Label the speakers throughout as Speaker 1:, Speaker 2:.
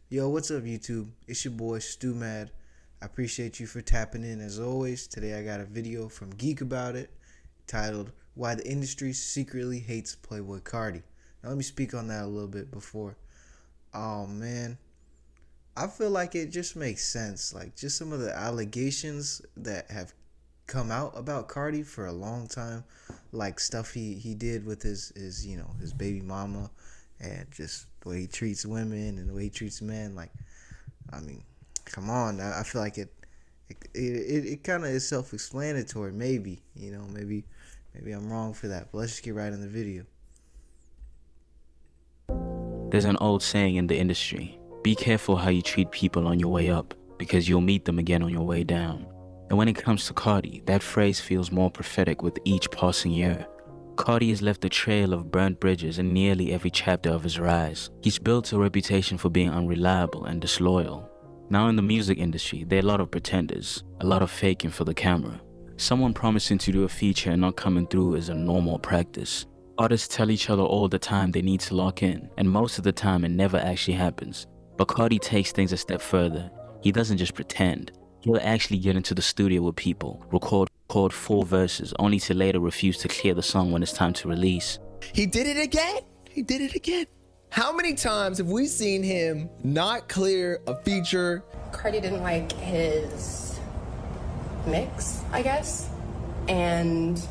Speaker 1: Yo, what's up, YouTube? It's your boy Stu Mad. I appreciate you for tapping in as always. Today I got a video from Geek About It titled Why the Industry Secretly Hates Playboi Carti. Now let me speak on that a little bit before. Oh man, I feel like it just makes sense. Like just some of the allegations that have come out about Carti for a long time, like stuff he did with his baby mama, and just the way he treats women and the way he treats men. Like, I mean, come on. I feel like it kind of is self-explanatory. Maybe maybe I'm wrong for that. But let's just get right in the video.
Speaker 2: There's an old saying in the industry: be careful how you treat people on your way up, because you'll meet them again on your way down. And when it comes to Carti, that phrase feels more prophetic with each passing year. Carti has left a trail of burnt bridges in nearly every chapter of his rise. He's built a reputation for being unreliable and disloyal. Now in the music industry, there are a lot of pretenders, a lot of faking for the camera. Someone promising to do a feature and not coming through is a normal practice. Artists tell each other all the time they need to lock in, and most of the time it never actually happens. But Carti takes things a step further. He doesn't just pretend. He'll actually get into the studio with people, record 4 verses, only to later refuse to clear the song when it's time to release.
Speaker 3: He did it again. He did it again. How many times have we seen him not clear a feature?
Speaker 4: Carti didn't like his mix, I guess, and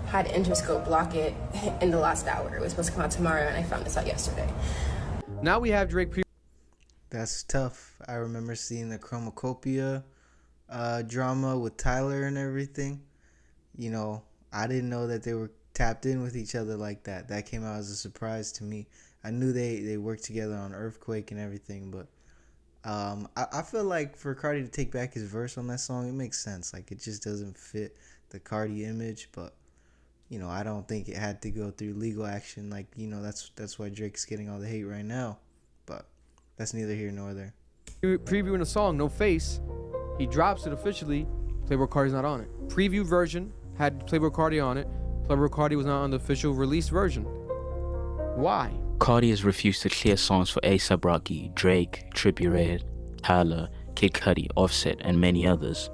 Speaker 4: had Interscope block it in the last hour. It was supposed to come out tomorrow, and I found this out yesterday.
Speaker 5: Now we have Drake.
Speaker 1: That's tough. I remember seeing the Chromacopia drama with Tyler and everything. You know, I didn't know that they were tapped in with each other like that. That came out as a surprise to me. I knew they worked together on Earthquake and everything, but I feel like for Carti to take back his verse on that song, it makes sense. Like, it just doesn't fit the Carti image, but you know, I don't think it had to go through legal action. Like, you know, that's why Drake's getting all the hate right now. But that's neither here nor there.
Speaker 5: Previewing a song, No Face, he drops it officially. Playboi Carti's not on it. Preview version had Playboi Carti on it. Playboi Carti was not on the official release version. Why?
Speaker 2: Carti has refused to clear songs for A$AP Rocky, Drake, Trippie Redd, Tyler, Kid Cudi, Offset, and many others.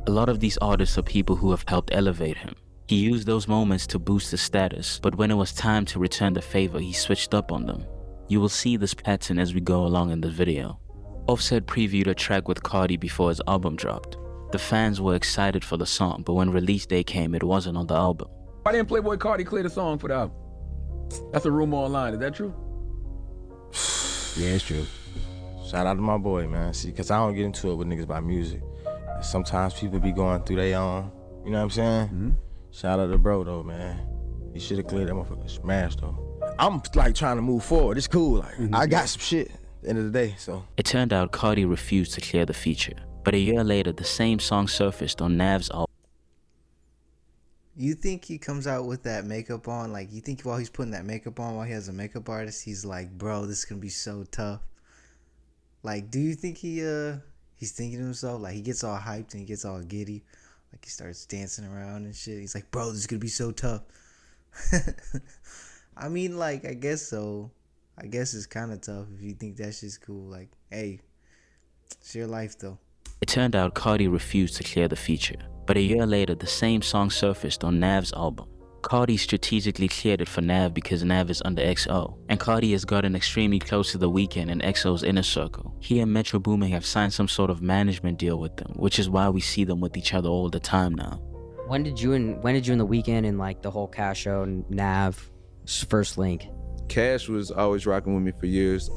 Speaker 2: A lot of these artists are people who have helped elevate him. He used those moments to boost his status, but when it was time to return the favor, he switched up on them. You will see this pattern as we go along in the video. Offset previewed a track with Carti before his album dropped. The fans were excited for the song, but when release day came, it wasn't on the album.
Speaker 6: Why didn't Playboi Carti clear the song for the album? That's a rumor online. Is that true?
Speaker 7: Yeah, it's true. Shout out to my boy, man. See, because I don't get into it with niggas about music. Sometimes people be going through their own, you know what I'm saying?
Speaker 6: Mm-hmm.
Speaker 7: Shout out to bro, though, man. He should have cleared that motherfucker smash, though. I'm, like, trying to move forward. It's cool. Like, I got some shit at the end of the day, so.
Speaker 2: It turned out Carti refused to clear the feature, but a year later, the same song surfaced on Nav's album.
Speaker 1: You think he comes out with that makeup on? Like, you think while he's putting that makeup on, while he has a makeup artist, he's like, bro, this is gonna be so tough. Like, do you think he's thinking to himself, like, he gets all hyped and he gets all giddy, like he starts dancing around and shit? He's like, bro, this is gonna be so tough. I mean, like, I guess so. I guess it's kind of tough if you think that shit's cool. Like, hey, it's your life though.
Speaker 2: It turned out Carti refused to clear the feature, but a year later, the same song surfaced on Nav's album. Carti strategically cleared it for Nav because Nav is under XO, and Carti has gotten extremely close to The Weeknd and XO's inner circle. He and Metro Boomin have signed some sort of management deal with them, which is why we see them with each other all the time now.
Speaker 8: When did you and The Weeknd and like the whole Cash Show and Nav first link?
Speaker 9: Cash was always rocking with me for years.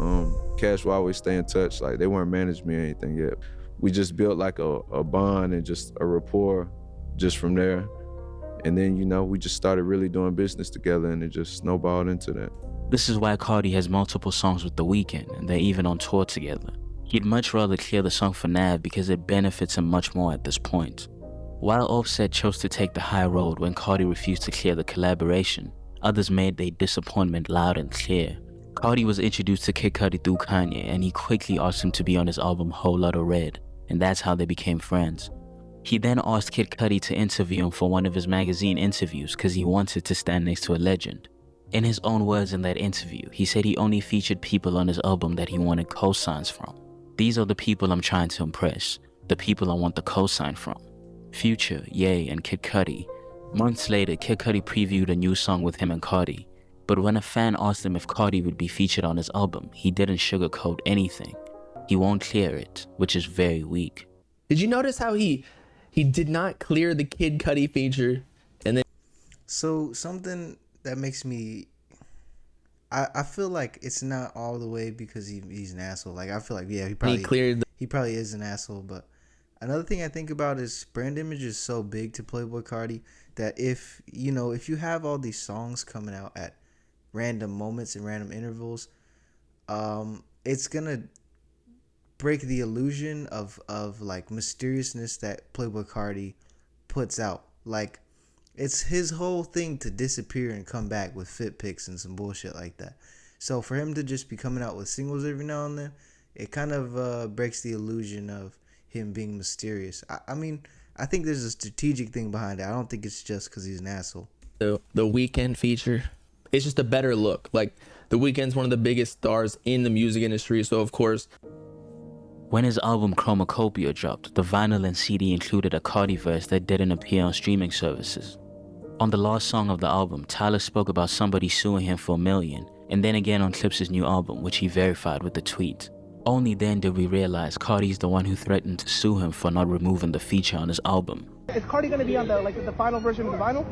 Speaker 9: Cash will always stay in touch. Like, they weren't managing me or anything yet. We just built like a bond and just a rapport just from there. And then, you know, we just started really doing business together, and it just snowballed into that.
Speaker 2: This is why Carti has multiple songs with The Weeknd, and they're even on tour together. He'd much rather clear the song for Nav because it benefits him much more at this point. While Offset chose to take the high road when Carti refused to clear the collaboration, others made their disappointment loud and clear. Carti was introduced to Kid Cudi through Kanye, and he quickly asked him to be on his album Whole Lotta Red, and that's how they became friends. He then asked Kid Cudi to interview him for one of his magazine interviews because he wanted to stand next to a legend. In his own words in that interview, he said he only featured people on his album that he wanted co-signs from. These are the people I'm trying to impress, the people I want the cosign from. Future, Ye, and Kid Cudi. Months later, Kid Cudi previewed a new song with him and Carti. But when a fan asked him if Carti would be featured on his album, he didn't sugarcoat anything. He won't clear it, which is very weak.
Speaker 3: Did you notice how he did not clear the Kid Cudi feature? And then
Speaker 1: So something that makes me, I feel like it's not all the way because he's an asshole. Like I feel like he probably is an asshole. But another thing I think about is brand image is so big to Playboi Carti that if you have all these songs coming out at random moments and random intervals, it's gonna break the illusion of like mysteriousness that Playboi Carti puts out. Like it's his whole thing to disappear and come back with fit pics and some bullshit like that. So for him to just be coming out with singles every now and then, it kind of breaks the illusion of him being mysterious. I mean, I think there's a strategic thing behind it. I don't think it's just because he's an asshole.
Speaker 3: The Weeknd feature, it's just a better look. Like The Weeknd's one of the biggest stars in the music industry, so of course.
Speaker 2: When his album Chromacopia dropped, the vinyl and CD included a Carti verse that didn't appear on streaming services. On the last song of the album, Tyler spoke about somebody suing him for $1 million, and then again on Clips' new album, which he verified with the tweet. Only then did we realize Carti's the one who threatened to sue him for not removing the feature on his album.
Speaker 10: Is Carti gonna be on the final version of the vinyl?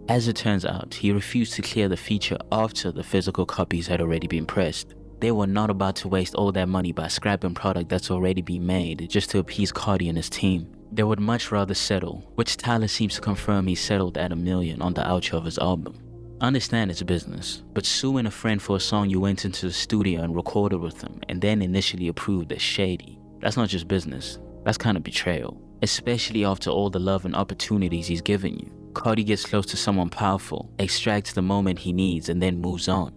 Speaker 2: As it turns out, he refused to clear the feature after the physical copies had already been pressed. They were not about to waste all that money by scrapping product that's already been made just to appease Carti and his team. They would much rather settle, which Tyler seems to confirm he settled at $1 million on the outro of his album. I understand it's business, but suing a friend for a song you went into the studio and recorded with them and then initially approved as shady, that's not just business, that's kind of betrayal. Especially after all the love and opportunities he's given you. Carti gets close to someone powerful, extracts the moment he needs, and then moves on.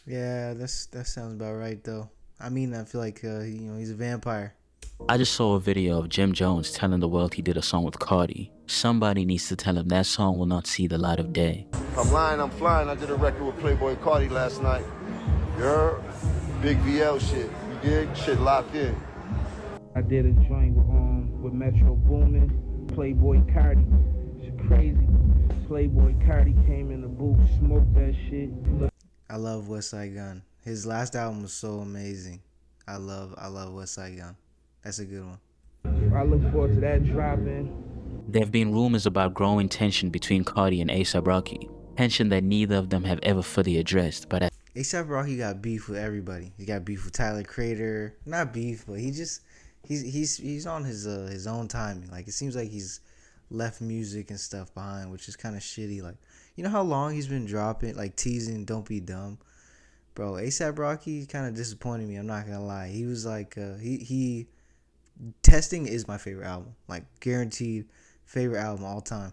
Speaker 1: Yeah, that sounds about right though. I mean, I feel like he's a vampire.
Speaker 2: I just saw a video of Jim Jones telling the world he did a song with Carti. Somebody needs to tell him that song will not see the light of day.
Speaker 11: I'm lying, I'm flying. I did a record with Playboi Carti last night. You're big VL shit. You dig? Shit locked in.
Speaker 10: I did a joint with Metro Boomin, Playboi Carti. It's crazy. Playboi Carti came in the booth, smoked that shit.
Speaker 1: I love Westside Gun. His last album was so amazing. I love Westside Gun. That's a good one.
Speaker 10: I look forward to that dropping.
Speaker 2: There have been rumors about growing tension between Carti and A$AP Rocky. Tension that neither of them have ever fully addressed, but
Speaker 1: A$AP Rocky got beef with everybody. He got beef with Tyler Creator. Not beef, but he's on his own timing. Like it seems like he's left music and stuff behind, which is kind of shitty. Like, you know how long he's been dropping, like teasing Don't Be Dumb? Bro, A$AP Rocky kind of disappointed me, I'm not gonna lie. He was like, he Testing is my favorite album. Like, guaranteed favorite album all time.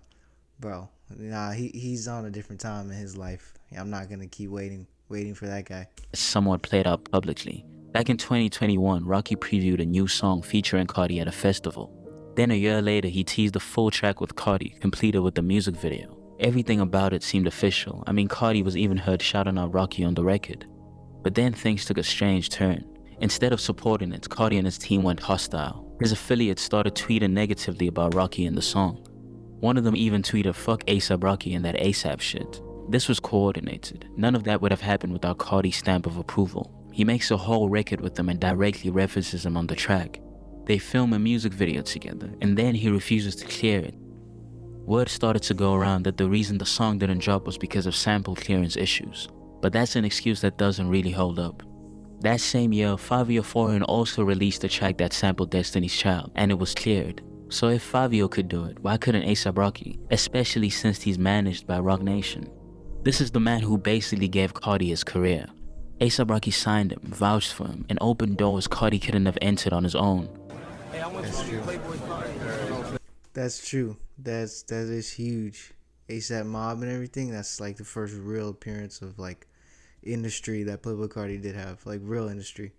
Speaker 1: Bro, nah, he's on a different time in his life. I'm not gonna keep waiting for that guy.
Speaker 2: Somewhat played out publicly. Back in 2021, Rocky previewed a new song featuring Carti at a festival. Then a year later, he teased a full track with Carti, completed with the music video. Everything about it seemed official. I mean, Carti was even heard shouting out Rocky on the record. But then things took a strange turn. Instead of supporting it, Carti and his team went hostile. His affiliates started tweeting negatively about Rocky and the song. One of them even tweeted, "Fuck A$AP Rocky and that ASAP shit." This was coordinated. None of that would have happened without Carti's stamp of approval. He makes a whole record with them and directly references him on the track. They film a music video together, and then he refuses to clear it. Word started to go around that the reason the song didn't drop was because of sample clearance issues. But that's an excuse that doesn't really hold up. That same year, Fivio Foreign also released a track that sampled Destiny's Child, and it was cleared. So if Fivio could do it, why couldn't A$AP Rocky? Especially since he's managed by Roc Nation. This is the man who basically gave Carti his career. A$AP Rocky signed him, vouched for him, and opened doors Carti couldn't have entered on his own.
Speaker 1: That's true. That's true. That is huge. A$AP Mob and everything. That's like the first real appearance of like industry that Playboi Carti did have, like real industry.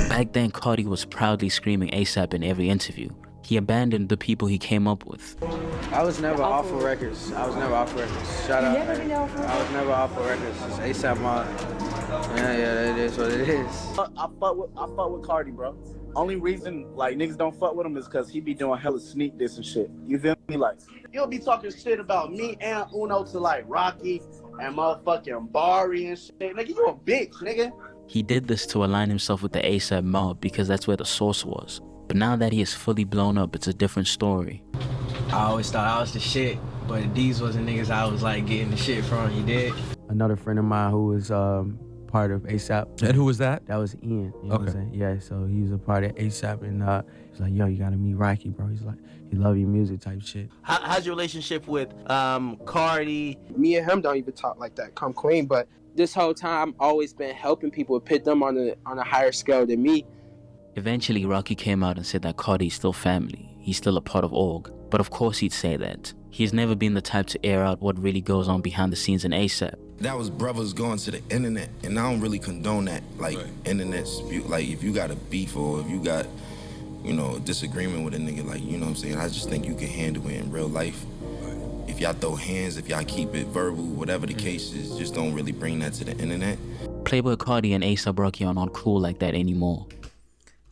Speaker 2: Back then, Carti was proudly screaming A$AP in every interview. He abandoned the people he came up with.
Speaker 12: I was never off of records. I was never off of records. Shout out. I was never off of records. It's ASAP Mob. Yeah, that is what it is.
Speaker 13: I fuck with Carti, bro. Only reason like niggas don't fuck with him is because he be doing hella sneak diss and shit. You feel me? Like you'll be talking shit about me and Uno to like Rocky and motherfucking Bari and shit. Nigga, you a bitch, nigga.
Speaker 2: He did this to align himself with the ASAP mob because that's where the source was. But now that he is fully blown up, it's a different story.
Speaker 14: I always thought I was the shit, but these wasn't niggas I was like getting the shit from, you did?
Speaker 15: Another friend of mine who was part of ASAP.
Speaker 16: And who was that?
Speaker 15: That was Ian. You know what I'm saying? Yeah, so he was a part of ASAP, and he's like, yo, you gotta meet Rocky, bro. He's like, he love your music type shit.
Speaker 17: How's your relationship with Carti?
Speaker 12: Me and him don't even talk like that, come clean, but this whole time I've always been helping people, put them on a higher scale than me.
Speaker 2: Eventually, Rocky came out and said that Carti is still family. He's still a part of org. But of course he'd say that. He's never been the type to air out what really goes on behind the scenes in ASAP.
Speaker 18: That was brothers going to the internet, and I don't really condone that. Like, internet, like, if you got a beef or if you got, you know, a disagreement with a nigga, like, you know what I'm saying? I just think you can handle it in real life. If y'all throw hands, if y'all keep it verbal, whatever the case is, just don't really bring that to the internet.
Speaker 2: Playboi Carti and ASAP Rocky are not cool like that anymore.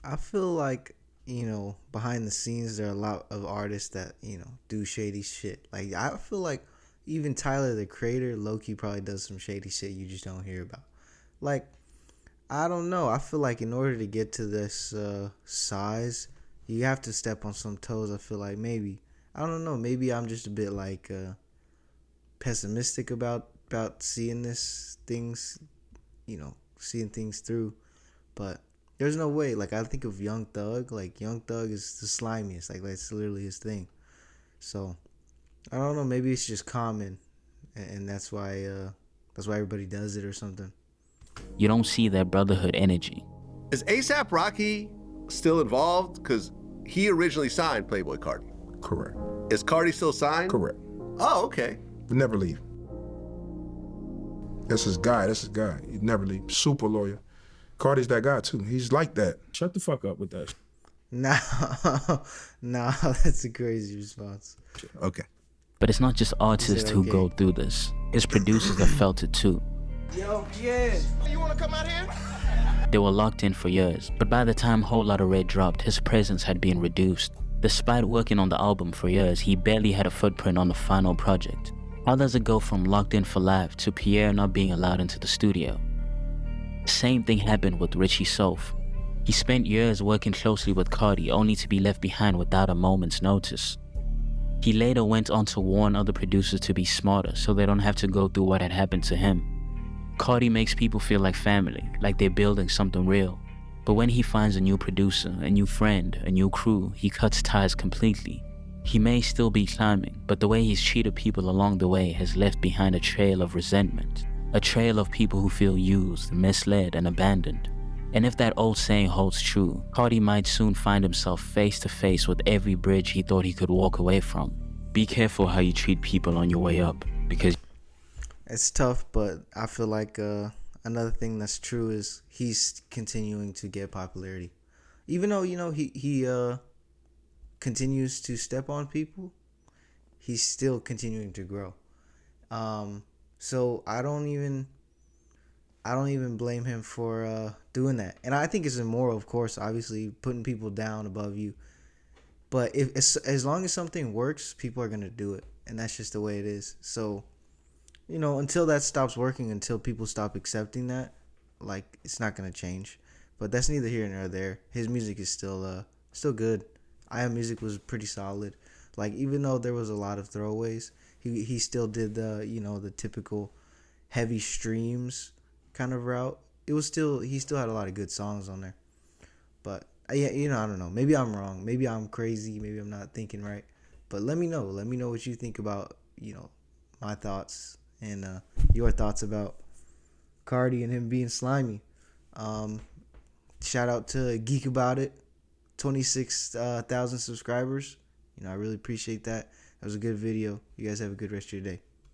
Speaker 1: I feel like, you know, behind the scenes, there are a lot of artists that, you know, do shady shit. Like, I feel like even Tyler, the Creator, low-key probably does some shady shit you just don't hear about. Like, I don't know. I feel like in order to get to this size, you have to step on some toes. I feel like maybe, I don't know, maybe I'm just a bit like pessimistic about seeing things, you know, seeing things through. But there's no way. Like, I think of Young Thug. Like, Young Thug is the slimiest. Like, that's literally his thing. So, I don't know. Maybe it's just common, and that's why everybody does it or something.
Speaker 2: You don't see that brotherhood energy.
Speaker 19: Is ASAP Rocky still involved? Because he originally signed Playboi Carti.
Speaker 20: Correct.
Speaker 19: Is Carti still signed?
Speaker 20: Correct.
Speaker 19: Oh, okay.
Speaker 20: We never leave. That's his guy. He'd never leave. Super loyal. Carti's that guy too. He's like that.
Speaker 6: Shut the fuck up with that.
Speaker 1: Nah, that's a crazy response.
Speaker 19: Okay.
Speaker 2: But it's not just artists who go through this. It's producers that felt it too.
Speaker 12: Yo, yeah.
Speaker 11: You wanna come out here?
Speaker 2: They were locked in for years, but by the time Whole Lotta Red dropped, his presence had been reduced. Despite working on the album for years, he barely had a footprint on the final project. How does it go from locked in for life to Pierre not being allowed into the studio? Same thing happened with Richie Soph. He spent years working closely with Carti only to be left behind without a moment's notice. He later went on to warn other producers to be smarter so they don't have to go through what had happened to him. Carti makes people feel like family, like they're building something real. But when he finds a new producer, a new friend, a new crew, he cuts ties completely. He may still be climbing, but the way he's treated people along the way has left behind a trail of resentment. A trail of people who feel used, misled, and abandoned. And if that old saying holds true, Carti might soon find himself face to face with every bridge he thought he could walk away from. Be careful how you treat people on your way up, because
Speaker 1: it's tough, but I feel like another thing that's true is he's continuing to get popularity. Even though, you know, he continues to step on people, he's still continuing to grow. So I don't even blame him for doing that. And I think it's immoral, of course, obviously putting people down above you. But if as long as something works, people are gonna do it, and that's just the way it is. So, you know, until that stops working, until people stop accepting that, like, it's not gonna change. But that's neither here nor there. His music is still good. I Am Music was pretty solid. Like, even though there was a lot of throwaways, he still did the, you know, the typical heavy streams kind of route. He still had a lot of good songs on there. But yeah, you know, I don't know. Maybe I'm wrong. Maybe I'm crazy. Maybe I'm not thinking right. But let me know. Let me know what you think about, you know, my thoughts and your thoughts about Carti and him being slimy. Shout out to Geek About It, 26,000 subscribers. You know, I really appreciate that. That was a good video. You guys have a good rest of your day.